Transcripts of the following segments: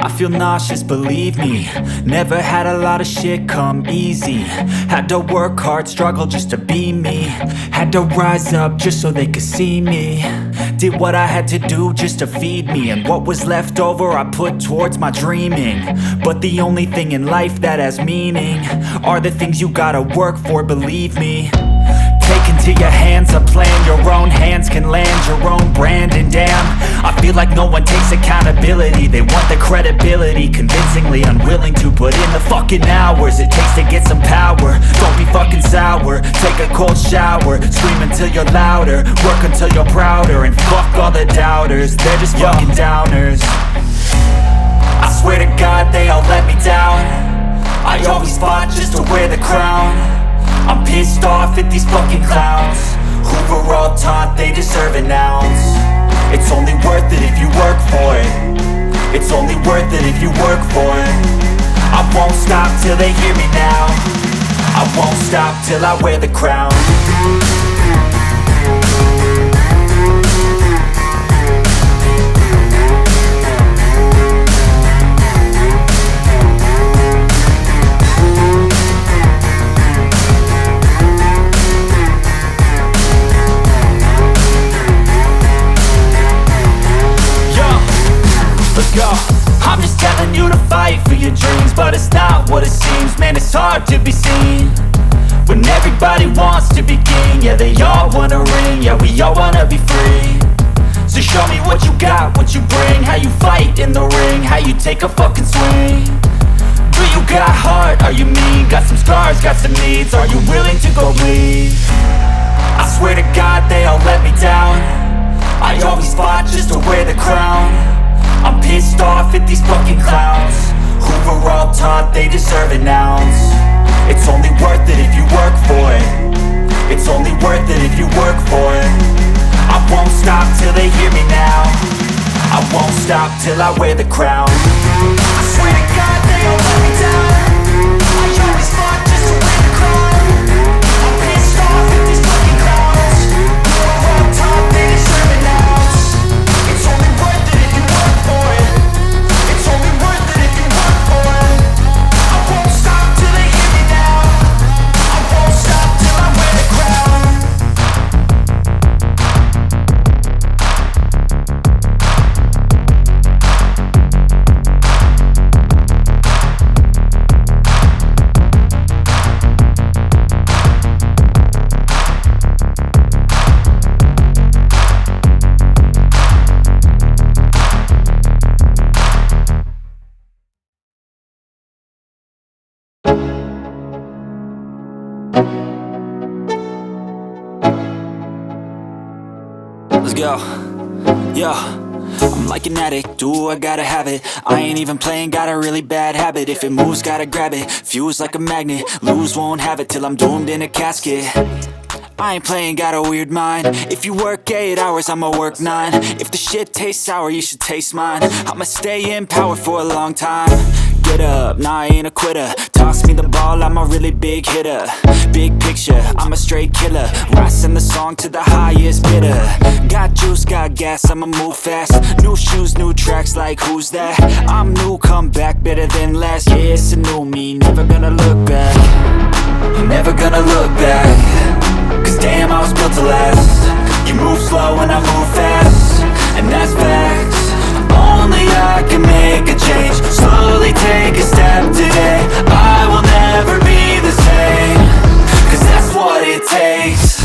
I feel nauseous, believe me. Never had a lot of shit come easy. Had to work hard, struggle just to be me. Had to rise up just so they could see me. Did what I had to do just to feed me, and what was left over I put towards my dreaming. But the only thing in life that has meaning are the things you gotta work for, believe me. Take into your hands a plan, your own hands can land your own brand. And damn, I feel like no one takes accountability. They want the credibility, convincingly unwilling to put in the fucking hours it takes to get some power. Don't be fucking sour, take a cold shower. Scream until you're louder, work until you're prouder. And fuck all the doubters, they're just fucking downers. I swear to God they all let me down. I always fought just to wear the crown. I'm pissed off at these fucking clowns who were all taught they deserve an ounce. It's only worth it if you work for it. It's only worth it if you work for it. I won't stop till they hear me now. I won't stop till I wear the crown. I'm just telling you to fight for your dreams, but it's not what it seems. Man, it's hard to be seen when everybody wants to be king. Yeah, they all wanna ring, yeah, we all wanna be free. So show me what you got, what you bring, how you fight in the ring, how you take a fucking swing. Do you got heart, are you mean? Got some scars, got some needs, are you willing to go bleed? I swear to God they all let me down. I always fought just to wear the crown. I'm pissed off at these fucking clowns who were all taught they deserve an ounce. It's only worth it if you work for it. It's only worth it if you work for it. I won't stop till they hear me now. I won't stop till I wear the crown. I swear to God they all let me down. I always fought just to wear the crown. I'm pissed off at these fucking clowns who were all taught they deserve an ounce. It's only worth it if you work for it. It's only worth it if you work for it. I won't stop till they hear me now. I won't stop till I wear the crown. Let's go, yeah. I'm like an addict, ooh, I gotta have it. I ain't even playing, got a really bad habit. If it moves, gotta grab it, fuse like a magnet. Lose, won't have it till I'm doomed in a casket. I ain't playing, got a weird mind. If you work 8 hours, I'ma work 9. If the shit tastes sour, you should taste mine. I'ma stay in power for a long time. Get up, nah, I ain't a quitter. Toss me the ball, I'm a really big hitter. Big picture, I'm a straight killer. Rising the song to the highest bidder. Got juice, got gas, I'ma move fast. New shoes, new tracks, like who's that? I'm new, come back, better than last. Yeah, it's a new me, never gonna look back. I'm never gonna look back. Cause damn, I was built to last. You move slow and I move fast, and that's facts. Only I can make a change. Slowly take a step today. I will never be the same. Cause that's what it takes.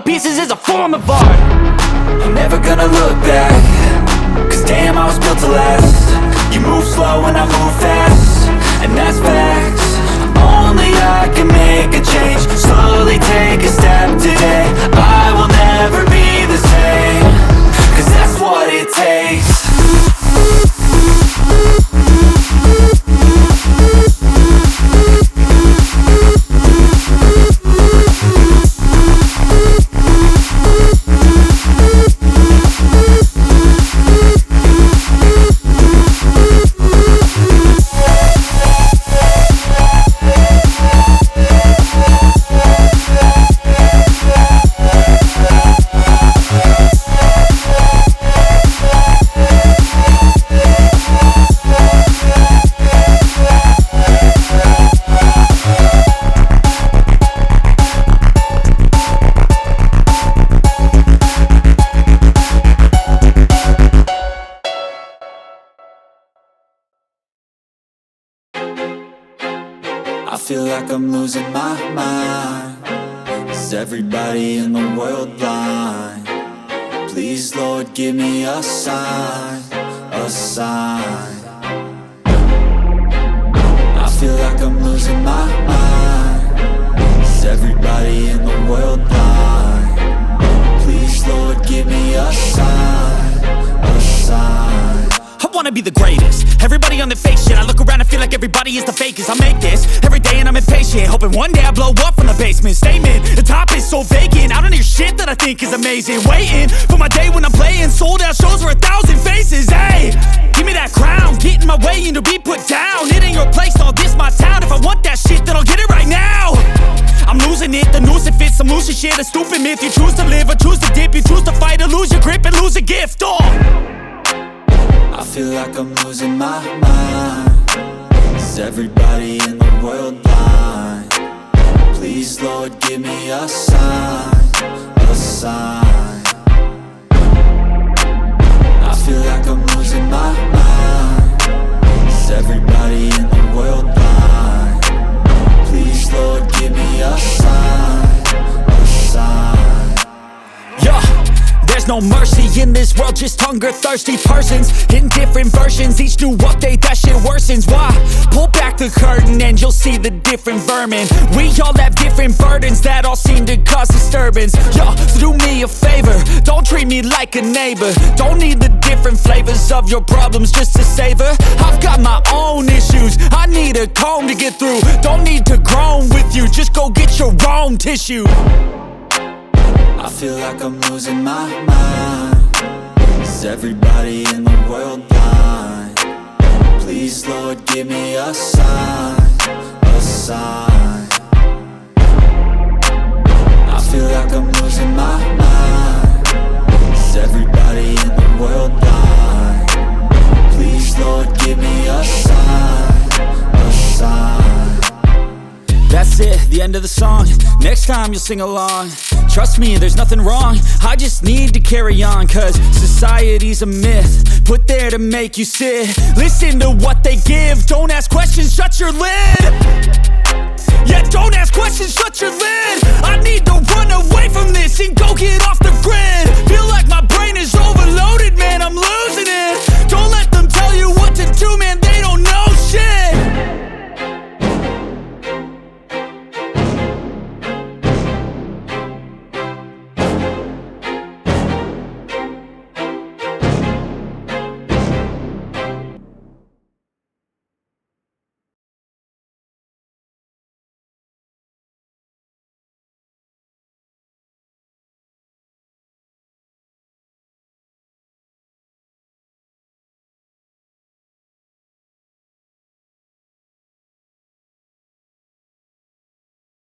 Pieces is a form of art. I'm never gonna look back. Cause damn, I was built to last. You move slow and I move fast, and that's facts. Only I can make a change. Slowly take a step today. I will never be the same. feel like I'm losing my mind. Is everybody in the world blind? Please, Lord, give me a sign, a sign. I feel like I'm losing my mind. Is everybody in the world blind? Please, Lord, give me a sign, a sign. I wanna be the greatest. Everybody on the fake shit. I look around and feel like everybody is the fakest. I make this every day and I'm impatient, hoping one day I blow up from the basement. Statement, the top is so vacant. I don't hear shit that I think is amazing. Waiting for my day when I'm playing sold out shows for 1,000 faces. Hey, give me that crown, get in my way and to be put down. It ain't your place, all this my town. If I want that shit, then I'll get it right now. I'm losing it, the noose it fits. I'm losing shit, a stupid myth. You choose to live or choose to dip. You choose to fight or lose your grip and lose a gift. I feel like I'm losing my mind. Is everybody in the world blind? Please, Lord, give me a sign, a sign. I feel like I'm losing my mind. Is everybody in the world blind? Please, Lord, give me a sign, a sign. Yeah. There's no mercy in this world, just hunger-thirsty persons in different versions. Each new update, that shit worsens. Why? Pull back the curtain and you'll see the different vermin. We all have different burdens that all seem to cause disturbance. Yo, so do me a favor, don't treat me like a neighbor. Don't need the different flavors of your problems just to savor. I've got my own issues, I need a comb to get through. Don't need to groan with you, just go get your own tissue. I feel like I'm losing my mind. Is everybody in the world blind? Please, Lord, give me a sign, a sign. I feel like I'm losing my mind. Is everybody in the world blind? Please, Lord, give me a sign, a sign. That's it, the end of the song. Next time you'll sing along. Trust me, there's nothing wrong. I just need to carry on, cause society's a myth put there to make you sit. Listen to what they give. Don't ask questions, shut your lid. Yeah, don't ask questions, shut your lid. I need to run away from this and go get off the grid.